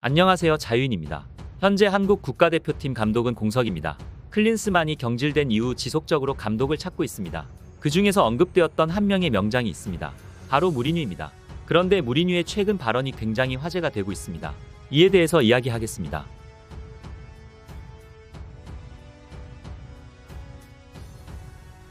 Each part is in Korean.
안녕하세요. 자유인입니다. 현재 한국 국가대표팀 감독은 공석입니다. 클린스만이 경질된 이후 지속적으로 감독을 찾고 있습니다. 그 중에서 언급되었던 한 명의 명장이 있습니다. 바로 무리뉴입니다. 그런데 무리뉴의 최근 발언이 굉장히 화제가 되고 있습니다. 이에 대해서 이야기하겠습니다.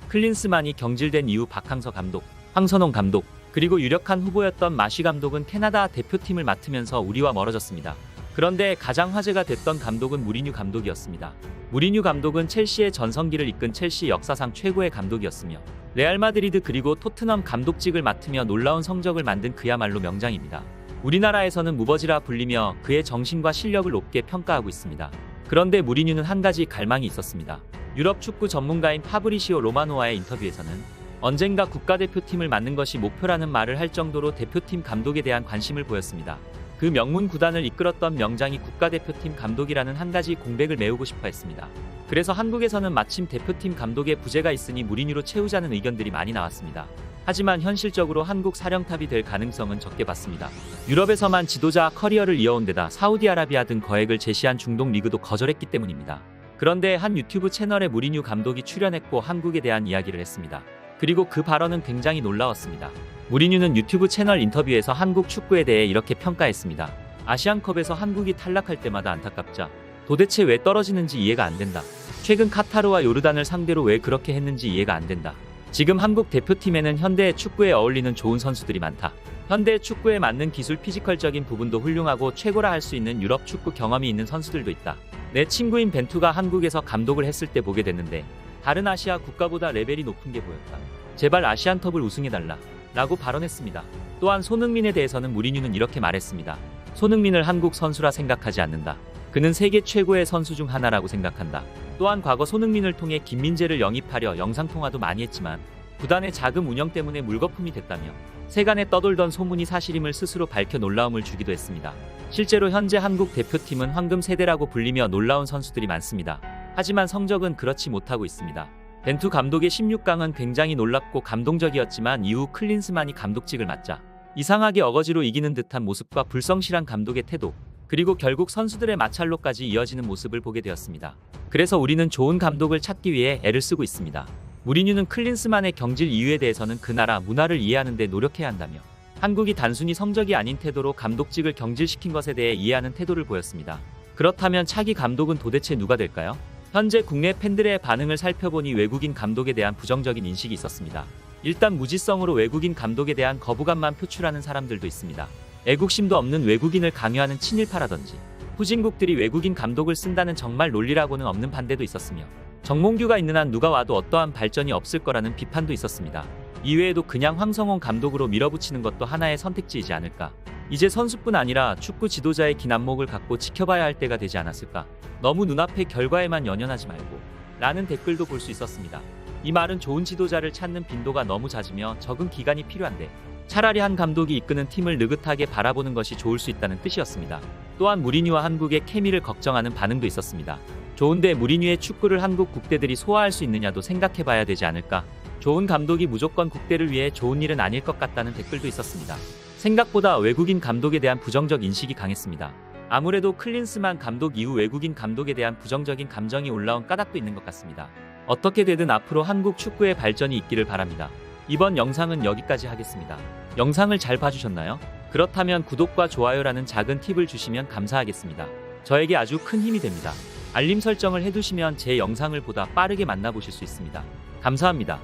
클린스만이 경질된 이후 박항서 감독, 황선홍 감독, 그리고 유력한 후보였던 마쉬 감독은 캐나다 대표팀을 맡으면서 우리와 멀어졌습니다. 그런데 가장 화제가 됐던 감독은 무리뉴 감독이었습니다. 무리뉴 감독은 첼시의 전성기를 이끈 첼시 역사상 최고의 감독이었으며 레알 마드리드 그리고 토트넘 감독직을 맡으며 놀라운 성적을 만든 그야말로 명장입니다. 우리나라에서는 무버지라 불리며 그의 정신과 실력을 높게 평가하고 있습니다. 그런데 무리뉴는 한 가지 갈망이 있었습니다. 유럽 축구 전문가인 파브리시오 로마노와의 인터뷰에서는 언젠가 국가대표팀을 맡는 것이 목표라는 말을 할 정도로 대표팀 감독에 대한 관심을 보였습니다. 그 명문 구단을 이끌었던 명장이 국가대표팀 감독이라는 한 가지 공백을 메우고 싶어 했습니다. 그래서 한국에서는 마침 대표팀 감독의 부재가 있으니 무리뉴로 채우자는 의견들이 많이 나왔습니다. 하지만 현실적으로 한국 사령탑이 될 가능성은 적게 봤습니다. 유럽에서만 지도자 커리어를 이어온 데다 사우디아라비아 등 거액을 제시한 중동 리그도 거절했기 때문입니다. 그런데 한 유튜브 채널에 무리뉴 감독이 출연했고 한국에 대한 이야기를 했습니다. 그리고 그 발언은 굉장히 놀라웠습니다. 무리뉴는 유튜브 채널 인터뷰에서 한국 축구에 대해 이렇게 평가했습니다. 아시안컵에서 한국이 탈락할 때마다 안타깝자. 도대체 왜 떨어지는지 이해가 안 된다. 최근 카타르와 요르단을 상대로 왜 그렇게 했는지 이해가 안 된다. 지금 한국 대표팀에는 현대의 축구에 어울리는 좋은 선수들이 많다. 현대 축구에 맞는 기술 피지컬적인 부분도 훌륭하고 최고라 할 수 있는 유럽 축구 경험이 있는 선수들도 있다. 내 친구인 벤투가 한국에서 감독을 했을 때 보게 됐는데 다른 아시아 국가보다 레벨이 높은 게 보였다. 제발 아시안컵을 우승해달라 라고 발언했습니다. 또한 손흥민에 대해서는 무리뉴는 이렇게 말했습니다. 손흥민을 한국 선수라 생각하지 않는다. 그는 세계 최고의 선수 중 하나라고 생각한다. 또한 과거 손흥민을 통해 김민재를 영입하려 영상통화도 많이 했지만 구단의 자금 운영 때문에 물거품이 됐다며 세간에 떠돌던 소문이 사실임을 스스로 밝혀 놀라움을 주기도 했습니다. 실제로 현재 한국 대표팀은 황금 세대라고 불리며 놀라운 선수들이 많습니다. 하지만 성적은 그렇지 못하고 있습니다. 벤투 감독의 16강은 굉장히 놀랍고 감동적이었지만 이후 클린스만이 감독직을 맡자 이상하게 어거지로 이기는 듯한 모습과 불성실한 감독의 태도, 그리고 결국 선수들의 마찰로까지 이어지는 모습을 보게 되었습니다. 그래서 우리는 좋은 감독을 찾기 위해 애를 쓰고 있습니다. 무리뉴는 클린스만의 경질 이유에 대해서는 그 나라 문화를 이해하는 데 노력해야 한다며 한국이 단순히 성적이 아닌 태도로 감독직을 경질시킨 것에 대해 이해하는 태도를 보였습니다. 그렇다면 차기 감독은 도대체 누가 될까요? 현재 국내 팬들의 반응을 살펴보니 외국인 감독에 대한 부정적인 인식이 있었습니다. 일단 무지성으로 외국인 감독에 대한 거부감만 표출하는 사람들도 있습니다. 애국심도 없는 외국인을 강요하는 친일파라든지 후진국들이 외국인 감독을 쓴다는 정말 논리라고는 없는 반대도 있었으며 정몽규가 있는 한 누가 와도 어떠한 발전이 없을 거라는 비판도 있었습니다. 이외에도 그냥 황성홍 감독으로 밀어붙이는 것도 하나의 선택지이지 않을까. 이제 선수뿐 아니라 축구 지도자의 긴 안목을 갖고 지켜봐야 할 때가 되지 않았을까. 너무 눈앞의 결과에만 연연하지 말고 라는 댓글도 볼 수 있었습니다. 이 말은 좋은 지도자를 찾는 빈도가 너무 잦으며 적응 기간이 필요한데 차라리 한 감독이 이끄는 팀을 느긋하게 바라보는 것이 좋을 수 있다는 뜻이었습니다. 또한 무리뉴와 한국의 케미를 걱정하는 반응도 있었습니다. 좋은데 무리뉴의 축구를 한국 국대들이 소화할 수 있느냐도 생각해봐야 되지 않을까. 좋은 감독이 무조건 국대를 위해 좋은 일은 아닐 것 같다는 댓글도 있었습니다. 생각보다 외국인 감독에 대한 부정적 인식이 강했습니다. 아무래도 클린스만 감독 이후 외국인 감독에 대한 부정적인 감정이 올라온 까닭도 있는 것 같습니다. 어떻게 되든 앞으로 한국 축구의 발전이 있기를 바랍니다. 이번 영상은 여기까지 하겠습니다. 영상을 잘 봐주셨나요? 그렇다면 구독과 좋아요라는 작은 팁을 주시면 감사하겠습니다. 저에게 아주 큰 힘이 됩니다. 알림 설정을 해두시면 제 영상을 보다 빠르게 만나보실 수 있습니다. 감사합니다.